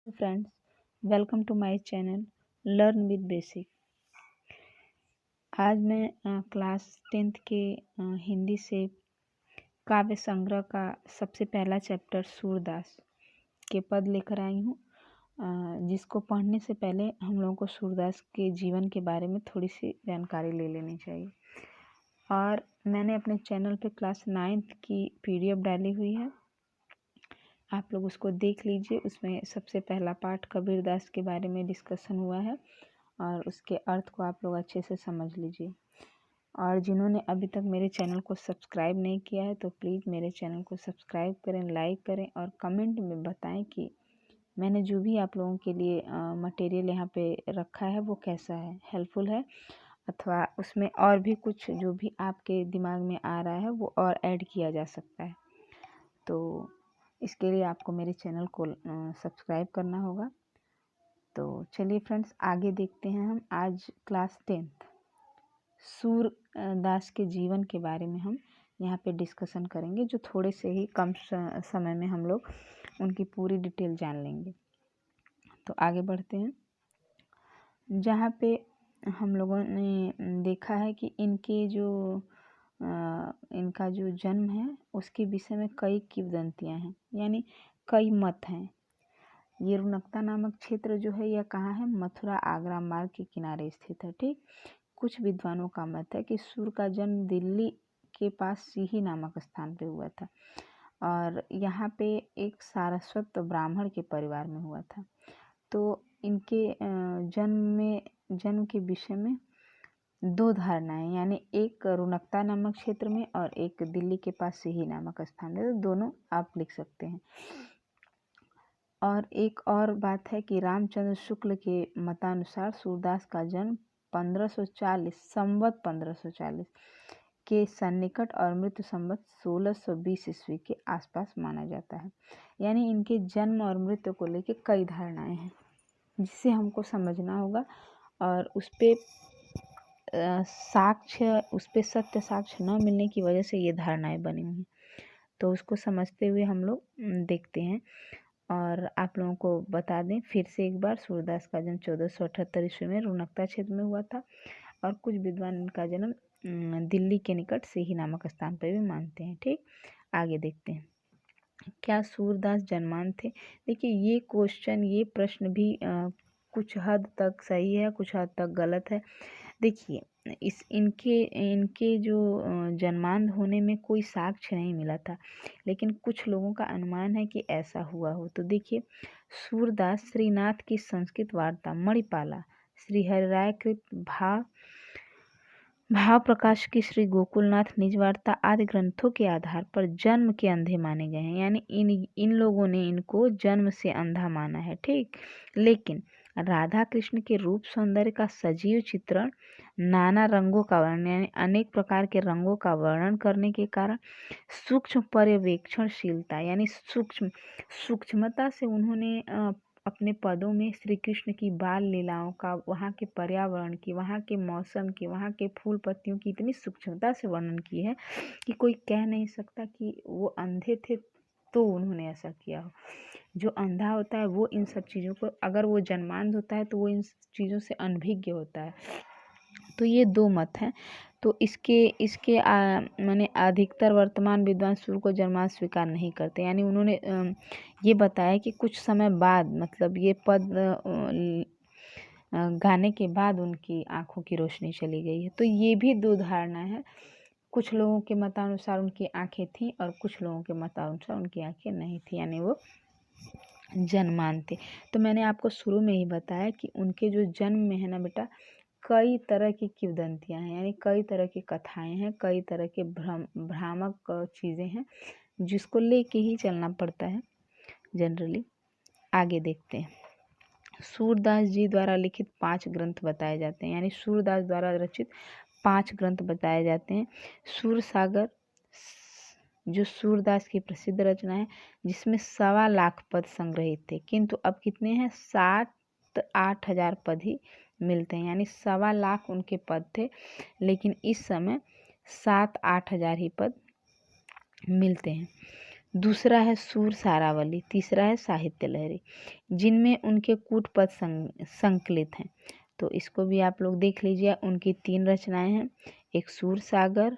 Friends, welcome to my channel learn with basic. आज मैं class 10th के हिंदी से काव्य संग्रह का सबसे पहला चैप्टर सूरदास के पद लेकर आई हूँ, जिसको पढ़ने से पहले हम लोगों को सूरदास के जीवन के बारे में थोड़ी सी जानकारी ले लेनी चाहिए। और मैंने अपने चैनल पे क्लास 9th की PDF डाली हुई है, आप लोग उसको देख लीजिए। उसमें सबसे पहला पाठ कबीरदास के बारे में डिस्कशन हुआ है और उसके अर्थ को आप लोग अच्छे से समझ लीजिए। और जिन्होंने अभी तक मेरे चैनल को सब्सक्राइब नहीं किया है तो प्लीज़ मेरे चैनल को सब्सक्राइब करें, लाइक करें और कमेंट में बताएं कि मैंने जो भी आप लोगों के लिए मटेरियल यहाँ पे रखा है वो कैसा है, हेल्पफुल है, अथवा उसमें और भी कुछ जो भी आपके दिमाग में आ रहा है वो और ऐड किया जा सकता है। तो इसके लिए आपको मेरे चैनल को सब्सक्राइब करना होगा। तो चलिए फ्रेंड्स, आगे देखते हैं। हम आज क्लास 10th सूरदास के जीवन के बारे में हम यहाँ पे डिस्कशन करेंगे, जो थोड़े से ही कम समय में हम लोग उनकी पूरी डिटेल जान लेंगे। तो आगे बढ़ते हैं, जहाँ पे हम लोगों ने देखा है कि इनका जो जन्म है उसके विषय में कई किंवदंतियाँ हैं, यानी कई मत हैं। ये रुनकता नामक क्षेत्र जो है यह कहाँ है? मथुरा आगरा मार्ग के किनारे स्थित है। ठीक, कुछ विद्वानों का मत है कि सूर का जन्म दिल्ली के पास सीही नामक स्थान पे हुआ था और यहाँ पे एक सारस्वत ब्राह्मण के परिवार में हुआ था। तो इनके जन्म के विषय में दो धारणाएं, यानी एक रुनकता नामक क्षेत्र में और एक दिल्ली के पास सीही नामक स्थान में, तो दोनों आप लिख सकते हैं। और एक और बात है कि रामचंद्र शुक्ल के मतानुसार सूरदास का जन्म 1540 संवत 1540 के सन्निकट और मृत्यु संवत 1620 ईस्वी के आसपास माना जाता है। यानी इनके जन्म और मृत्यु को लेकर कई धारणाएं हैं, जिसे हमको समझना होगा और उस पे सत्य साक्ष्य न मिलने की वजह से ये धारणाएं बनी हुई हैं। तो उसको समझते हुए हम लोग देखते हैं। और आप लोगों को बता दें फिर से एक बार, सूरदास का जन्म 1478 ईस्वी में रुनकता क्षेत्र में हुआ था और कुछ विद्वान इनका जन्म दिल्ली के निकट सीही नामक स्थान पर भी मानते हैं। ठीक, आगे देखते हैं। क्या सूरदास जन्मांध थे? देखिए, ये क्वेश्चन, ये प्रश्न भी कुछ हद तक सही है, कुछ हद तक गलत है। देखिए, इनके जो जन्मांध होने में कोई साक्ष्य नहीं मिला था, लेकिन कुछ लोगों का अनुमान है कि ऐसा हुआ हो। तो देखिए, सूरदास श्रीनाथ की संस्कृत वार्ता मणिपाला, श्री हरिराय कृत भाव प्रकाश की श्री गोकुलनाथ निज वार्ता आदि ग्रंथों के आधार पर जन्म के अंधे माने गए हैं। यानी इन लोगों ने इनको जन्म से अंधा माना है। ठीक, लेकिन राधा कृष्ण के रूप सौंदर्य का सजीव चित्रण, नाना रंगों का वर्णन, यानी अनेक प्रकार के रंगों का वर्णन करने के कारण सूक्ष्म पर्यवेक्षणशीलता, यानी सूक्ष्मता से उन्होंने अपने पदों में श्री कृष्ण की बाल लीलाओं का, वहाँ के पर्यावरण की, वहाँ के मौसम की, वहाँ के फूल पत्तियों की इतनी सूक्ष्मता से वर्णन की है कि कोई कह नहीं सकता कि वो अंधे थे तो उन्होंने ऐसा किया हो। जो अंधा होता है वो इन सब चीज़ों को, अगर वो जन्मांध होता है तो वो इन चीज़ों से अनभिज्ञ होता है। तो ये दो मत हैं। तो इसके माने अधिकतर वर्तमान विद्वान सूर को जन्मांध स्वीकार नहीं करते। यानी उन्होंने ये बताया कि कुछ समय बाद, मतलब ये पद गाने के बाद उनकी आंखों की रोशनी चली गई है। तो ये भी दो धारणा है। कुछ लोगों के मतानुसार उनकी आंखें थीं और कुछ लोगों के मतानुसार उनकी आंखें नहीं थी, यानी वो जन्मांध थे। तो मैंने आपको शुरू में ही बताया कि उनके जो जन्म में है ना बेटा, कई तरह की किंवदंतियाँ हैं, यानी कई तरह की कथाएं हैं, कई तरह के भ्रामक चीज़ें हैं, जिसको लेके ही चलना पड़ता है जनरली। आगे देखते हैं। सूरदास जी द्वारा लिखित 5 ग्रंथ बताए जाते हैं, यानी सूरदास द्वारा रचित 5 ग्रंथ बताए जाते हैं। सूर सागर जो सूरदास की प्रसिद्ध रचना है, जिसमें 1.25 लाख पद संग्रहित थे, किंतु अब कितने हैं? 7-8 हजार पद ही मिलते हैं। यानी 1.25 लाख उनके पद थे, लेकिन इस समय 7-8 हजार ही पद मिलते हैं। दूसरा है सूर सारावली, तीसरा है साहित्य लहरी, जिनमें उनके कूटपद संकलित हैं। तो इसको भी आप लोग देख लीजिए। उनकी 3 रचनाएं हैं, एक सूर सागर,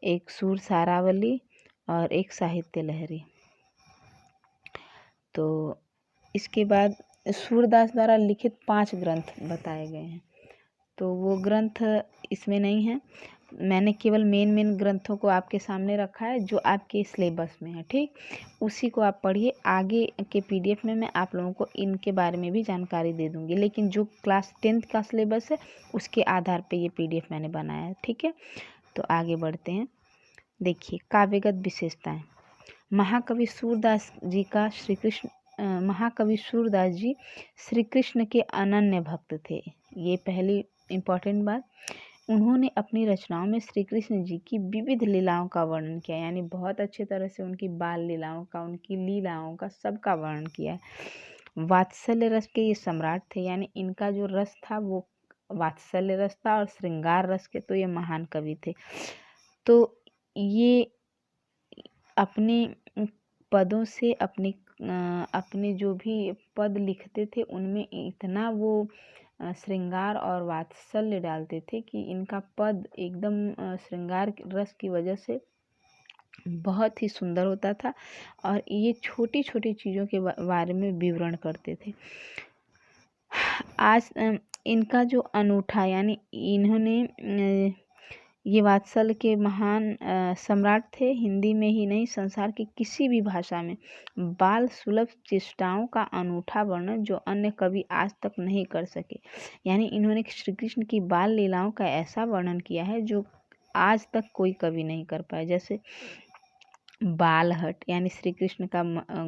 एक सूर सारावली और एक साहित्य लहरी। तो इसके बाद सूरदास द्वारा लिखित 5 ग्रंथ बताए गए हैं। तो वो ग्रंथ इसमें नहीं है, मैंने केवल मेन ग्रंथों को आपके सामने रखा है जो आपके सिलेबस में है। ठीक, उसी को आप पढ़िए। आगे के PDF में मैं आप लोगों को इनके बारे में भी जानकारी दे दूंगी, लेकिन जो क्लास 10th का सिलेबस है उसके आधार पे ये PDF मैंने बनाया है। ठीक है, तो आगे बढ़ते हैं। देखिए, काव्यगत विशेषताएं। महाकवि सूरदास जी का महाकवि सूरदास जी श्री कृष्ण के अनन्य भक्त थे। ये पहली इम्पॉर्टेंट बात। उन्होंने अपनी रचनाओं में श्री कृष्ण जी की विविध लीलाओं का वर्णन किया, यानी बहुत अच्छे तरह से उनकी बाल लीलाओं का, उनकी लीलाओं का, सबका वर्णन किया है। वात्सल्य रस के ये सम्राट थे, यानी इनका जो रस था वो वात्सल्य रस था और श्रृंगार रस के तो ये महान कवि थे। तो ये अपने पदों से अपने जो भी पद लिखते थे उनमें इतना वो श्रृंगार और वात्सल्य डालते थे कि इनका पद एकदम श्रृंगार रस की वजह से बहुत ही सुंदर होता था और ये छोटी छोटी चीज़ों के बारे में विवरण करते थे। आज इनका जो अनूठा, यानी इन्होंने ये वात्सल्य के महान सम्राट थे। हिंदी में ही नहीं, संसार की किसी भी भाषा में बाल सुलभ चेष्टाओं का अनूठा वर्णन जो अन्य कवि आज तक नहीं कर सके। यानी इन्होंने श्री कृष्ण की बाल लीलाओं का ऐसा वर्णन किया है जो आज तक कोई कवि नहीं कर पाया। जैसे बालहट, यानी श्री कृष्ण का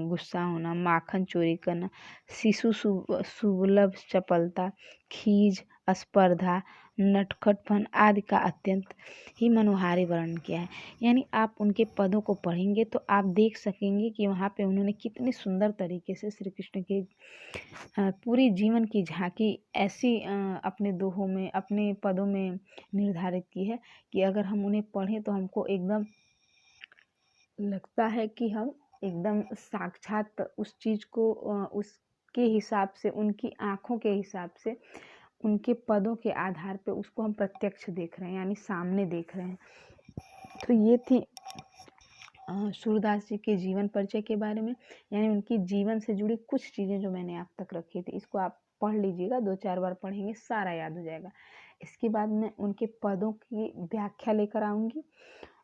गुस्सा होना, माखन चोरी करना, शिशु सुलभ चपलता, खीज, स्पर्धा, नटखटपन आदि का अत्यंत ही मनोहारी वर्णन किया है। यानी आप उनके पदों को पढ़ेंगे तो आप देख सकेंगे कि वहाँ पे उन्होंने कितनी सुंदर तरीके से श्री कृष्ण के पूरी जीवन की झांकी ऐसी अपने दोहों में, अपने पदों में निर्धारित की है कि अगर हम उन्हें पढ़ें तो हमको एकदम लगता है कि हम एकदम साक्षात उस चीज़ को उसके हिसाब से, उनकी आँखों के हिसाब से, उनके पदों के आधार पे उसको हम प्रत्यक्ष देख रहे हैं, यानी सामने देख रहे हैं। तो ये थी सूरदास जी के जीवन परिचय के बारे में, यानी उनकी जीवन से जुड़ी कुछ चीज़ें जो मैंने आप तक रखी थी। इसको आप पढ़ लीजिएगा, 2-4 बार पढ़ेंगे सारा याद हो जाएगा। इसके बाद मैं उनके पदों की व्याख्या लेकर आऊँगी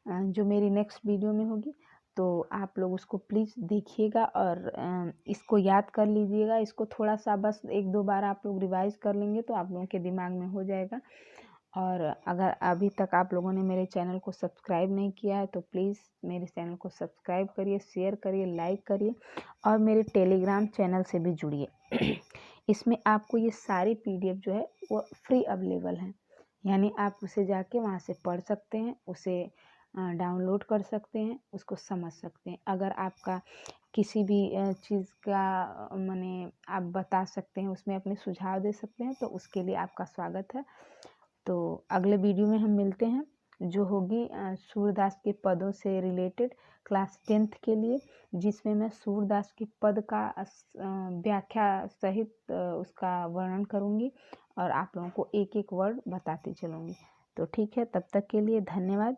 जो मेरी नेक्स्ट वीडियो में होगी। तो आप लोग उसको प्लीज़ देखिएगा और इसको याद कर लीजिएगा। इसको थोड़ा सा बस 1-2 बार आप लोग रिवाइज़ कर लेंगे तो आप लोगों के दिमाग में हो जाएगा। और अगर अभी तक आप लोगों ने मेरे चैनल को सब्सक्राइब नहीं किया है तो प्लीज़ मेरे चैनल को सब्सक्राइब करिए, शेयर करिए, लाइक करिए और मेरे टेलीग्राम चैनल से भी जुड़िए। इसमें आपको ये सारी PDF जो है वो फ्री अवेलेबल है, यानी आप उसे जाके वहाँ से पढ़ सकते हैं, उसे डाउनलोड कर सकते हैं, उसको समझ सकते हैं। अगर आपका किसी भी चीज़ का माने आप बता सकते हैं, उसमें अपने सुझाव दे सकते हैं, तो उसके लिए आपका स्वागत है। तो अगले वीडियो में हम मिलते हैं जो होगी सूरदास के पदों से रिलेटेड क्लास 10th के लिए, जिसमें मैं सूरदास के पद का व्याख्या सहित उसका वर्णन करूँगी और आप लोगों को एक एक वर्ड बताती चलूँगी। तो ठीक है, तब तक के लिए धन्यवाद।